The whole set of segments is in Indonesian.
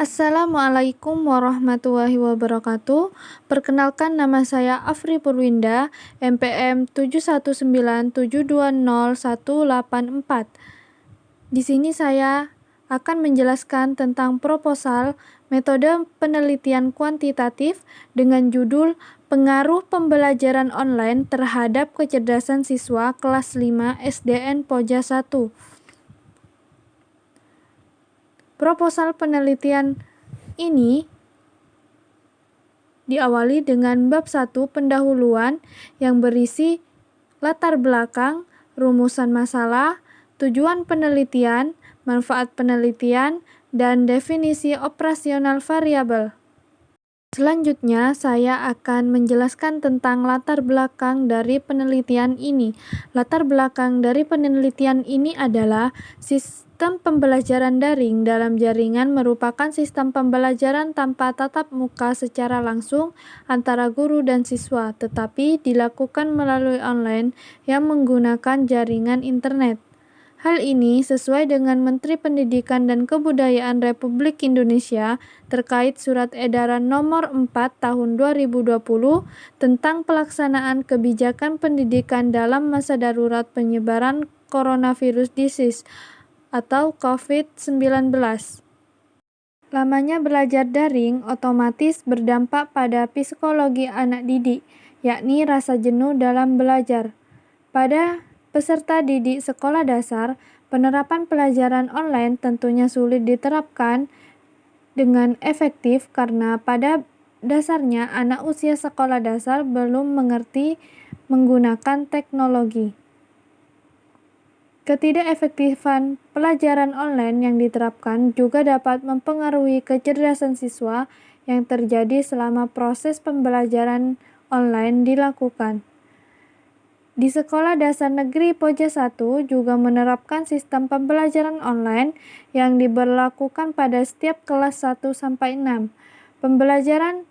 Assalamualaikum warahmatullahi wabarakatuh. Perkenalkan, nama saya Afri Purwinda, NPM 719720184. Di sini saya akan menjelaskan tentang proposal metode penelitian kuantitatif dengan judul Pengaruh Pembelajaran Online Terhadap Kecerdasan Siswa Kelas 5 SDN Poja 1. Proposal penelitian ini diawali dengan bab 1 pendahuluan yang berisi latar belakang, rumusan masalah, tujuan penelitian, manfaat penelitian, dan definisi operasional variabel. Selanjutnya, saya akan menjelaskan tentang latar belakang dari penelitian ini. Latar belakang dari penelitian ini adalah sistem pembelajaran daring dalam jaringan merupakan sistem pembelajaran tanpa tatap muka secara langsung antara guru dan siswa, tetapi dilakukan melalui online yang menggunakan jaringan internet. Hal ini sesuai dengan Menteri Pendidikan dan Kebudayaan Republik Indonesia terkait Surat Edaran Nomor 4 Tahun 2020 tentang pelaksanaan kebijakan pendidikan dalam masa darurat penyebaran coronavirus disease atau COVID-19. Lamanya belajar daring otomatis berdampak pada psikologi anak didik, yakni rasa jenuh dalam belajar. Pada peserta didik sekolah dasar, penerapan pelajaran online tentunya sulit diterapkan dengan efektif karena pada dasarnya anak usia sekolah dasar belum mengerti menggunakan teknologi. Ketidakefektifan pelajaran online yang diterapkan juga dapat mempengaruhi kecerdasan siswa yang terjadi selama proses pembelajaran online dilakukan. Di Sekolah Dasar Negeri Poja 1 juga menerapkan sistem pembelajaran online yang diberlakukan pada setiap kelas 1-6. Pembelajaran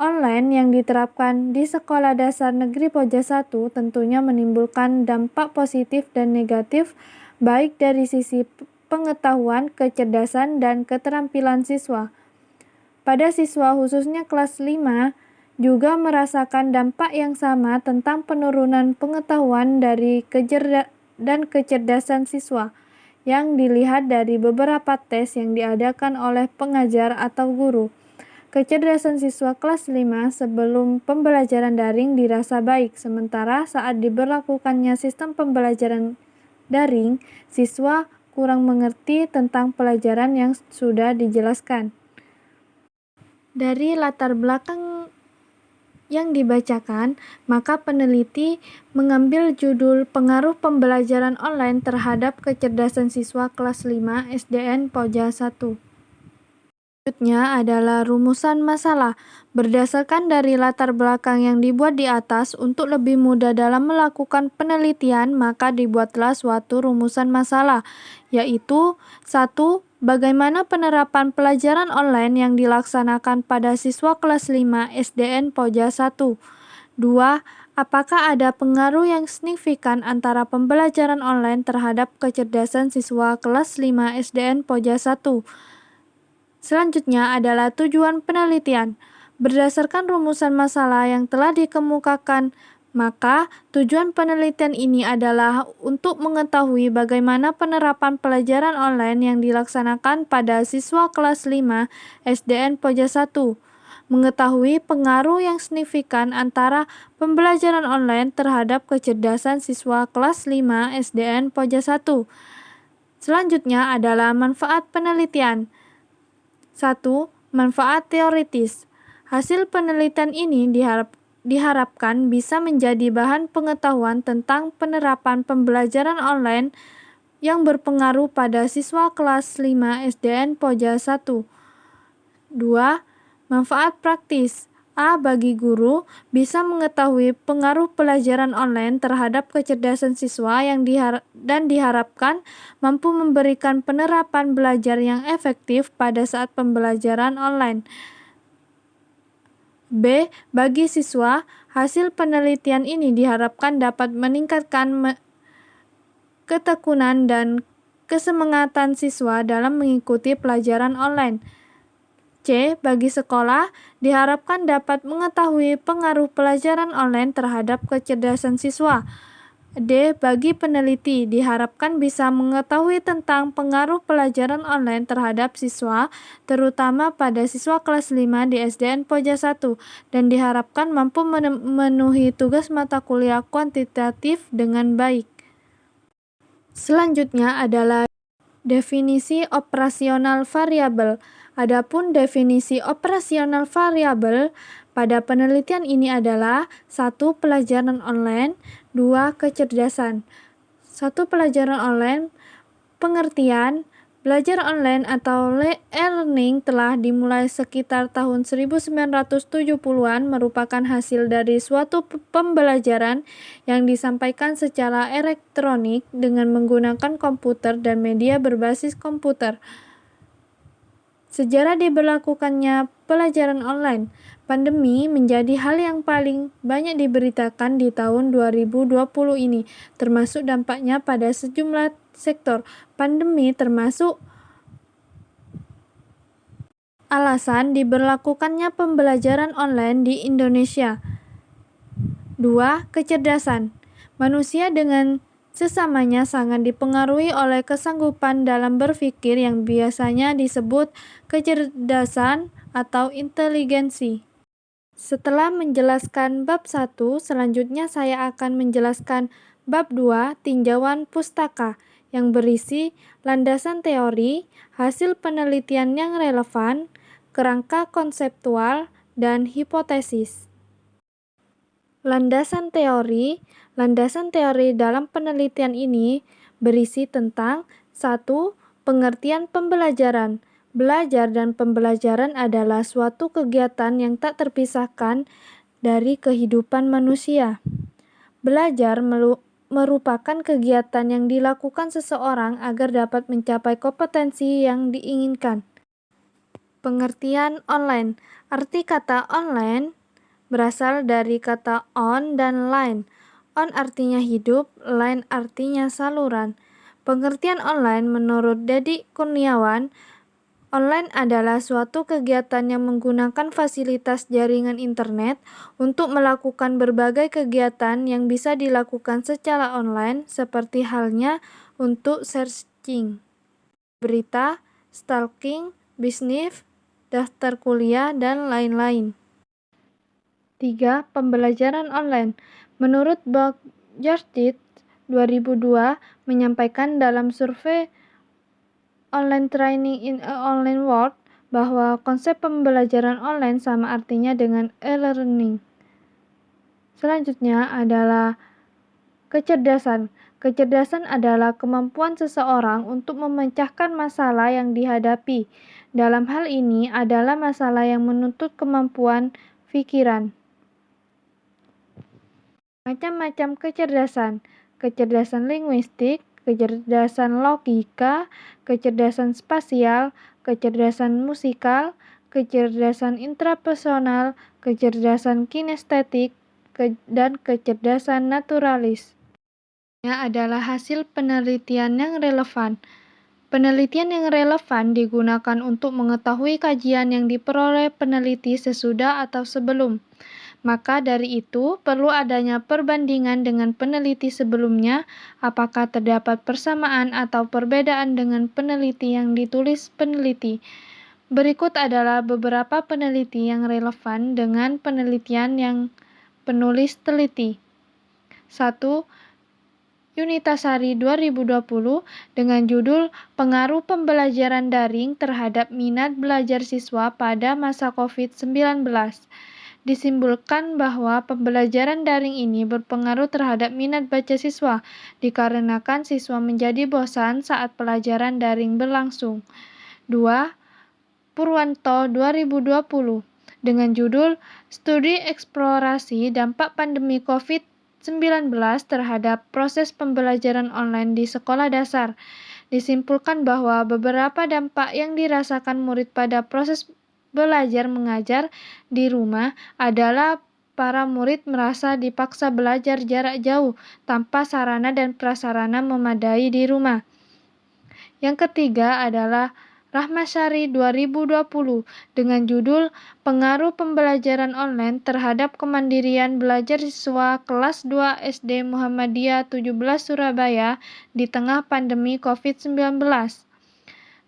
online yang diterapkan di Sekolah Dasar Negeri Poja 1 tentunya menimbulkan dampak positif dan negatif baik dari sisi pengetahuan, kecerdasan, dan keterampilan siswa. Pada siswa khususnya kelas 5 juga merasakan dampak yang sama tentang penurunan pengetahuan dan kecerdasan siswa yang dilihat dari beberapa tes yang diadakan oleh pengajar atau guru. Kecerdasan siswa kelas 5 sebelum pembelajaran daring dirasa baik, sementara saat diberlakukannya sistem pembelajaran daring, siswa kurang mengerti tentang pelajaran yang sudah dijelaskan. Dari latar belakang yang dibacakan, maka peneliti mengambil judul Pengaruh Pembelajaran Online Terhadap Kecerdasan Siswa Kelas 5 SDN Poja 1. Selanjutnya adalah rumusan masalah. Berdasarkan dari latar belakang yang dibuat di atas, untuk lebih mudah dalam melakukan penelitian, maka dibuatlah suatu rumusan masalah, yaitu 1. Bagaimana penerapan pelajaran online yang dilaksanakan pada siswa kelas 5 SDN Poja 1? 2. Apakah ada pengaruh yang signifikan antara pembelajaran online terhadap kecerdasan siswa kelas 5 SDN Poja 1? Selanjutnya adalah tujuan penelitian. Berdasarkan rumusan masalah yang telah dikemukakan, maka tujuan penelitian ini adalah untuk mengetahui bagaimana penerapan pelajaran online yang dilaksanakan pada siswa kelas 5 SDN Poja 1, mengetahui pengaruh yang signifikan antara pembelajaran online terhadap kecerdasan siswa kelas 5 SDN Poja 1. Selanjutnya adalah manfaat penelitian. 1. Manfaat teoritis. Hasil penelitian ini diharapkan bisa menjadi bahan pengetahuan tentang penerapan pembelajaran online yang berpengaruh pada siswa kelas 5 SDN Poja 1. 2. Manfaat praktis. Bagi guru, bisa mengetahui pengaruh pelajaran online terhadap kecerdasan siswa dan diharapkan mampu memberikan penerapan belajar yang efektif pada saat pembelajaran online. B. Bagi siswa, hasil penelitian ini diharapkan dapat meningkatkan ketekunan dan kesemangatan siswa dalam mengikuti pelajaran online. C. Bagi sekolah, diharapkan dapat mengetahui pengaruh pelajaran online terhadap kecerdasan siswa. D. Bagi peneliti, diharapkan bisa mengetahui tentang pengaruh pelajaran online terhadap siswa, terutama pada siswa kelas 5 di SDN Poja 1, dan diharapkan mampu memenuhi tugas mata kuliah kuantitatif dengan baik. Selanjutnya adalah definisi operasional variabel. Adapun definisi operasional variabel pada penelitian ini adalah 1. Pelajaran online, 2. Kecerdasan. 1. Pelajaran online. Pengertian belajar online atau e-learning telah dimulai sekitar tahun 1970-an, merupakan hasil dari suatu pembelajaran yang disampaikan secara elektronik dengan menggunakan komputer dan media berbasis komputer. Sejarah diberlakukannya pelajaran online. Pandemi menjadi hal yang paling banyak diberitakan di tahun 2020 ini, termasuk dampaknya pada sejumlah sektor. Pandemi termasuk alasan diberlakukannya pembelajaran online di Indonesia. 2. Kecerdasan. Manusia dengan sesamanya sangat dipengaruhi oleh kesanggupan dalam berpikir yang biasanya disebut kecerdasan atau inteligensi. Setelah menjelaskan bab 1, selanjutnya saya akan menjelaskan bab 2, tinjauan pustaka, yang berisi landasan teori, hasil penelitian yang relevan, kerangka konseptual, dan hipotesis. Landasan teori. Landasan teori dalam penelitian ini berisi tentang 1. Pengertian pembelajaran. Belajar dan pembelajaran adalah suatu kegiatan yang tak terpisahkan dari kehidupan manusia. Belajar merupakan kegiatan yang dilakukan seseorang agar dapat mencapai kompetensi yang diinginkan. Pengertian online. Arti kata online berasal dari kata on dan line. On artinya hidup, line artinya saluran. Pengertian online menurut Dedi Kurniawan, online adalah suatu kegiatan yang menggunakan fasilitas jaringan internet untuk melakukan berbagai kegiatan yang bisa dilakukan secara online, seperti halnya untuk searching berita, stalking, bisnis, daftar kuliah, dan lain-lain. 3. Pembelajaran online. Menurut Bogjartit 2002 menyampaikan dalam survei Online Training in a Online World bahwa konsep pembelajaran online sama artinya dengan e-learning. Selanjutnya adalah kecerdasan. Kecerdasan adalah kemampuan seseorang untuk memecahkan masalah yang dihadapi. Dalam hal ini adalah masalah yang menuntut kemampuan pikiran. Macam-macam kecerdasan. Kecerdasan linguistik, kecerdasan logika, kecerdasan spasial, kecerdasan musikal, kecerdasan intrapersonal, kecerdasan kinestetik, dan kecerdasan naturalis. Ini adalah hasil penelitian yang relevan. Penelitian yang relevan digunakan untuk mengetahui kajian yang diperoleh peneliti sesudah atau sebelum. Maka dari itu, perlu adanya perbandingan dengan peneliti sebelumnya, apakah terdapat persamaan atau perbedaan dengan peneliti yang ditulis peneliti. Berikut adalah beberapa peneliti yang relevan dengan penelitian yang penulis teliti. 1. Yunitasari 2020 dengan judul Pengaruh Pembelajaran Daring Terhadap Minat Belajar Siswa pada Masa COVID-19. Disimpulkan bahwa pembelajaran daring ini berpengaruh terhadap minat baca siswa, dikarenakan siswa menjadi bosan saat pelajaran daring berlangsung. 2. Purwanto 2020 dengan judul Studi Eksplorasi Dampak Pandemi COVID-19 terhadap Proses Pembelajaran Online di Sekolah Dasar. Disimpulkan bahwa beberapa dampak yang dirasakan murid pada proses belajar mengajar di rumah adalah para murid merasa dipaksa belajar jarak jauh tanpa sarana dan prasarana memadai di rumah. Yang ketiga adalah Rahmasyari 2020 dengan judul Pengaruh Pembelajaran Online Terhadap Kemandirian Belajar Siswa Kelas 2 SD Muhammadiyah 17 Surabaya di Tengah Pandemi COVID-19.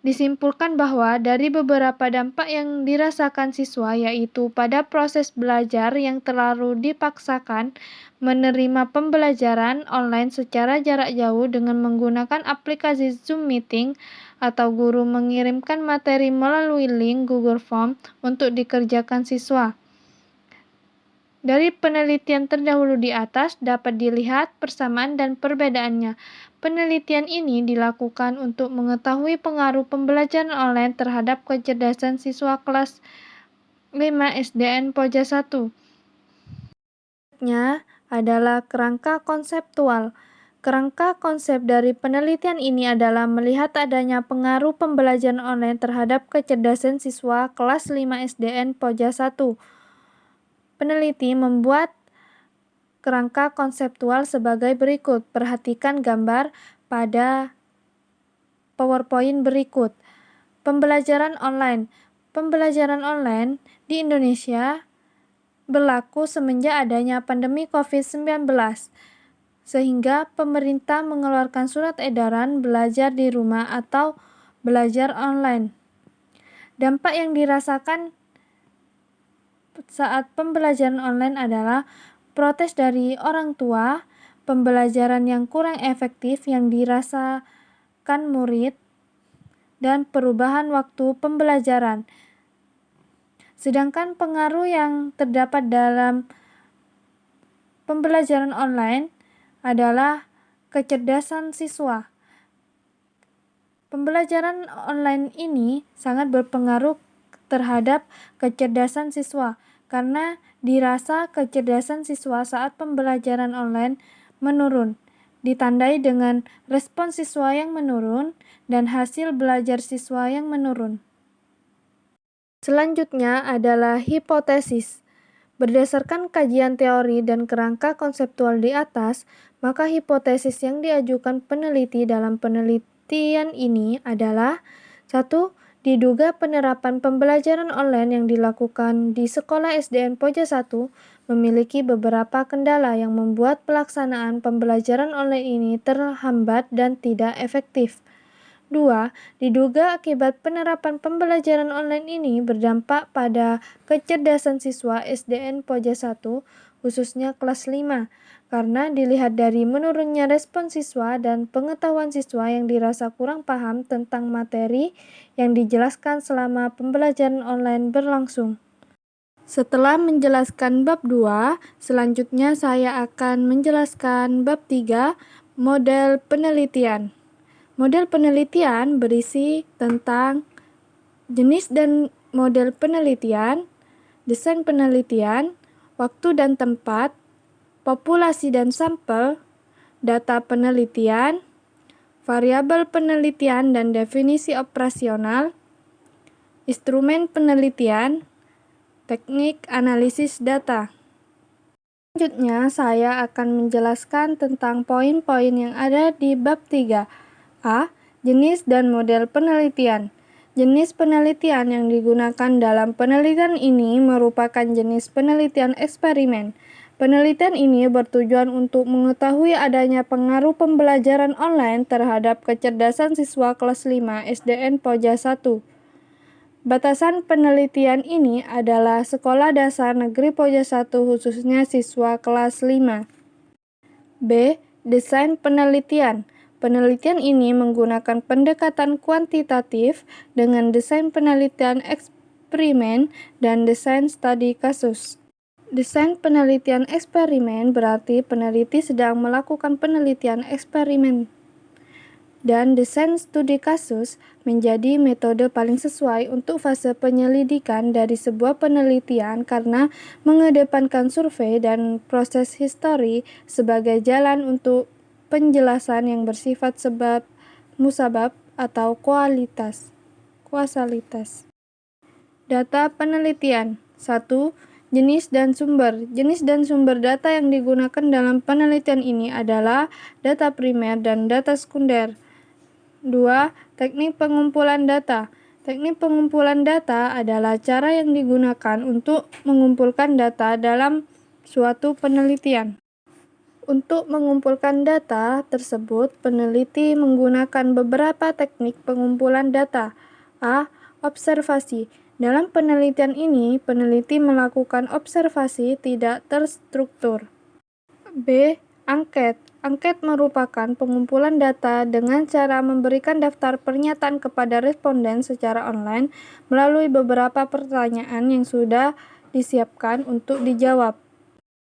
Disimpulkan bahwa dari beberapa dampak yang dirasakan siswa, yaitu pada proses belajar yang terlalu dipaksakan menerima pembelajaran online secara jarak jauh dengan menggunakan aplikasi Zoom Meeting, atau guru mengirimkan materi melalui link Google Form untuk dikerjakan siswa. Dari penelitian terdahulu di atas dapat dilihat persamaan dan perbedaannya. Penelitian ini dilakukan untuk mengetahui pengaruh pembelajaran online terhadap kecerdasan siswa kelas 5 SDN Poja 1. Selanjutnya adalah kerangka konseptual. Kerangka konsep dari penelitian ini adalah melihat adanya pengaruh pembelajaran online terhadap kecerdasan siswa kelas 5 SDN Poja 1. Peneliti membuat kerangka konseptual sebagai berikut. Perhatikan gambar pada PowerPoint berikut. Pembelajaran online. Pembelajaran online di Indonesia berlaku semenjak adanya pandemi COVID-19, sehingga pemerintah mengeluarkan surat edaran belajar di rumah atau belajar online. Dampak yang dirasakan saat pembelajaran online adalah protes dari orang tua, pembelajaran yang kurang efektif yang dirasakan murid, dan perubahan waktu pembelajaran. Sedangkan pengaruh yang terdapat dalam pembelajaran online adalah kecerdasan siswa. Pembelajaran online ini sangat berpengaruh terhadap kecerdasan siswa karena dirasa kecerdasan siswa saat pembelajaran online menurun, ditandai dengan respons siswa yang menurun dan hasil belajar siswa yang menurun. Selanjutnya adalah hipotesis. Berdasarkan kajian teori dan kerangka konseptual di atas, maka hipotesis yang diajukan peneliti dalam penelitian ini adalah 1. Diduga penerapan pembelajaran online yang dilakukan di sekolah SDN Poja 1 memiliki beberapa kendala yang membuat pelaksanaan pembelajaran online ini terhambat dan tidak efektif. 2. Diduga akibat penerapan pembelajaran online ini berdampak pada kecerdasan siswa SDN Poja 1, khususnya kelas 5, karena dilihat dari menurunnya respons siswa dan pengetahuan siswa yang dirasa kurang paham tentang materi yang dijelaskan selama pembelajaran online berlangsung. Setelah menjelaskan bab 2, selanjutnya saya akan menjelaskan bab 3, model penelitian. Model penelitian berisi tentang jenis dan model penelitian, desain penelitian, waktu dan tempat, populasi dan sampel, data penelitian, variabel penelitian dan definisi operasional, instrumen penelitian, teknik analisis data. Selanjutnya, saya akan menjelaskan tentang poin-poin yang ada di bab 3. A. Jenis dan model penelitian. Jenis penelitian yang digunakan dalam penelitian ini merupakan jenis penelitian eksperimen. Penelitian ini bertujuan untuk mengetahui adanya pengaruh pembelajaran online terhadap kecerdasan siswa kelas 5 SDN Poja 1. Batasan penelitian ini adalah Sekolah Dasar Negeri Poja 1 khususnya siswa kelas 5. B. Desain penelitian. Penelitian ini menggunakan pendekatan kuantitatif dengan desain penelitian eksperimen dan desain studi kasus. Desain penelitian eksperimen berarti peneliti sedang melakukan penelitian eksperimen. Dan desain studi kasus menjadi metode paling sesuai untuk fase penyelidikan dari sebuah penelitian karena mengedepankan survei dan proses histori sebagai jalan untuk penjelasan yang bersifat sebab musabab atau kuasalitas. Data penelitian. 1. Jenis dan sumber. Jenis dan sumber data yang digunakan dalam penelitian ini adalah data primer dan data sekunder. 2. Teknik pengumpulan data. Teknik pengumpulan data adalah cara yang digunakan untuk mengumpulkan data dalam suatu penelitian. Untuk mengumpulkan data tersebut, peneliti menggunakan beberapa teknik pengumpulan data. A. Observasi. Dalam penelitian ini, peneliti melakukan observasi tidak terstruktur. B. Angket. Angket merupakan pengumpulan data dengan cara memberikan daftar pernyataan kepada responden secara online melalui beberapa pertanyaan yang sudah disiapkan untuk dijawab.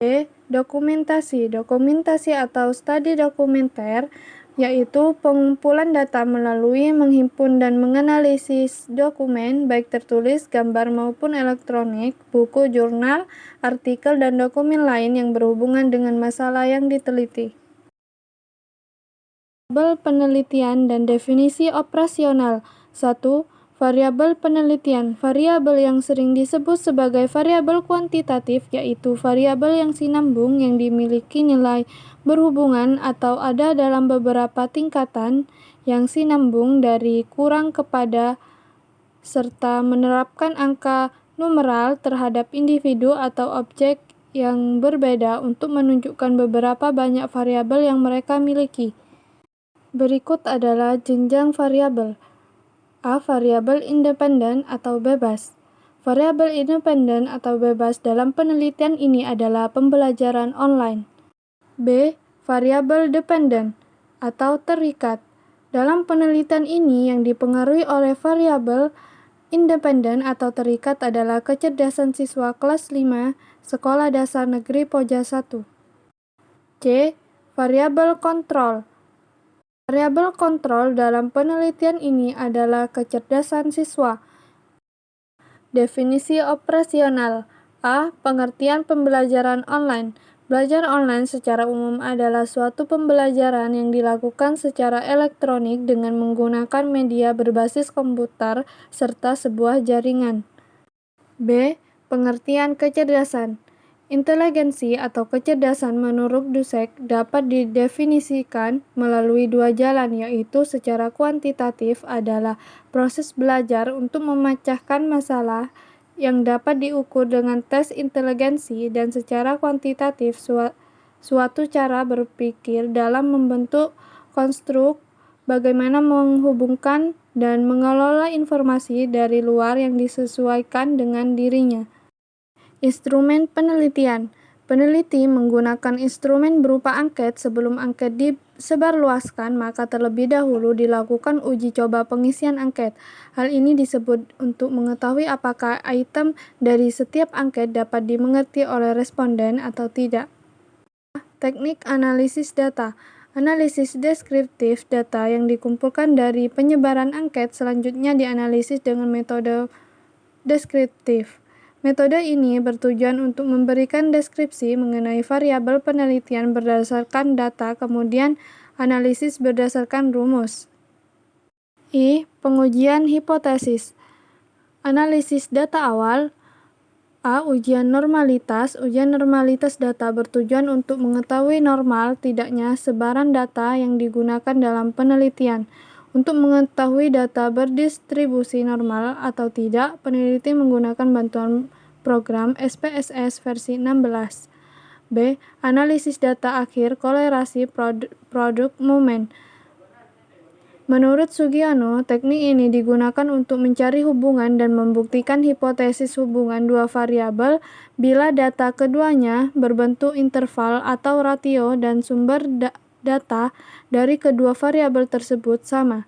C. Dokumentasi. Dokumentasi atau studi dokumenter yaitu pengumpulan data melalui menghimpun dan menganalisis dokumen baik tertulis, gambar maupun elektronik, buku, jurnal, artikel, dan dokumen lain yang berhubungan dengan masalah yang diteliti. Variabel penelitian dan definisi operasional. 1. Variabel penelitian. Variabel yang sering disebut sebagai variabel kuantitatif yaitu variabel yang sinambung yang dimiliki nilai berhubungan atau ada dalam beberapa tingkatan yang sinambung dari kurang kepada serta menerapkan angka numeral terhadap individu atau objek yang berbeda untuk menunjukkan beberapa banyak variabel yang mereka miliki. Berikut adalah jenjang variabel. A. Variabel independen atau bebas. Variabel independen atau bebas dalam penelitian ini adalah pembelajaran online. B. Variabel dependen atau terikat. Dalam penelitian ini yang dipengaruhi oleh variabel independen atau terikat adalah kecerdasan siswa kelas 5 Sekolah Dasar Negeri Poja 1. C. Variabel kontrol. Variabel kontrol dalam penelitian ini adalah kecerdasan siswa. Definisi operasional. A. Pengertian pembelajaran online. Belajar online secara umum adalah suatu pembelajaran yang dilakukan secara elektronik dengan menggunakan media berbasis komputer serta sebuah jaringan. B. Pengertian kecerdasan. Inteligensi atau kecerdasan menurut Dusek dapat didefinisikan melalui dua jalan, yaitu secara kuantitatif adalah proses belajar untuk memecahkan masalah yang dapat diukur dengan tes inteligensi, dan secara kuantitatif suatu cara berpikir dalam membentuk konstruk bagaimana menghubungkan dan mengelola informasi dari luar yang disesuaikan dengan dirinya. Instrumen penelitian. Peneliti menggunakan instrumen berupa angket. Sebelum angket disebarluaskan, maka terlebih dahulu dilakukan uji coba pengisian angket. Hal ini disebut untuk mengetahui apakah item dari setiap angket dapat dimengerti oleh responden atau tidak. Teknik analisis data. Analisis deskriptif data yang dikumpulkan dari penyebaran angket selanjutnya dianalisis dengan metode deskriptif. Metode ini bertujuan untuk memberikan deskripsi mengenai variabel penelitian berdasarkan data, kemudian analisis berdasarkan rumus. I. Pengujian hipotesis. Analisis data awal. A. Ujian normalitas. Ujian normalitas data bertujuan untuk mengetahui normal tidaknya sebaran data yang digunakan dalam penelitian. Untuk mengetahui data berdistribusi normal atau tidak, peneliti menggunakan bantuan program SPSS versi 16. B. Analisis data akhir kolerasi produk momen. Menurut Sugiono, teknik ini digunakan untuk mencari hubungan dan membuktikan hipotesis hubungan dua variabel bila data keduanya berbentuk interval atau ratio dan sumber data dari kedua variabel tersebut sama.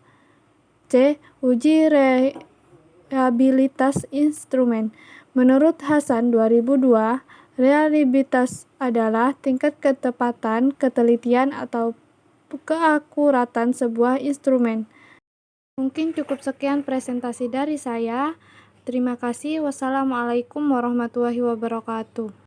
C. Uji reliabilitas instrumen. Menurut Hasan 2002, reliabilitas adalah tingkat ketepatan, ketelitian, atau keakuratan sebuah instrumen. Mungkin cukup sekian presentasi dari saya. Terima kasih. Wassalamualaikum warahmatullahi wabarakatuh.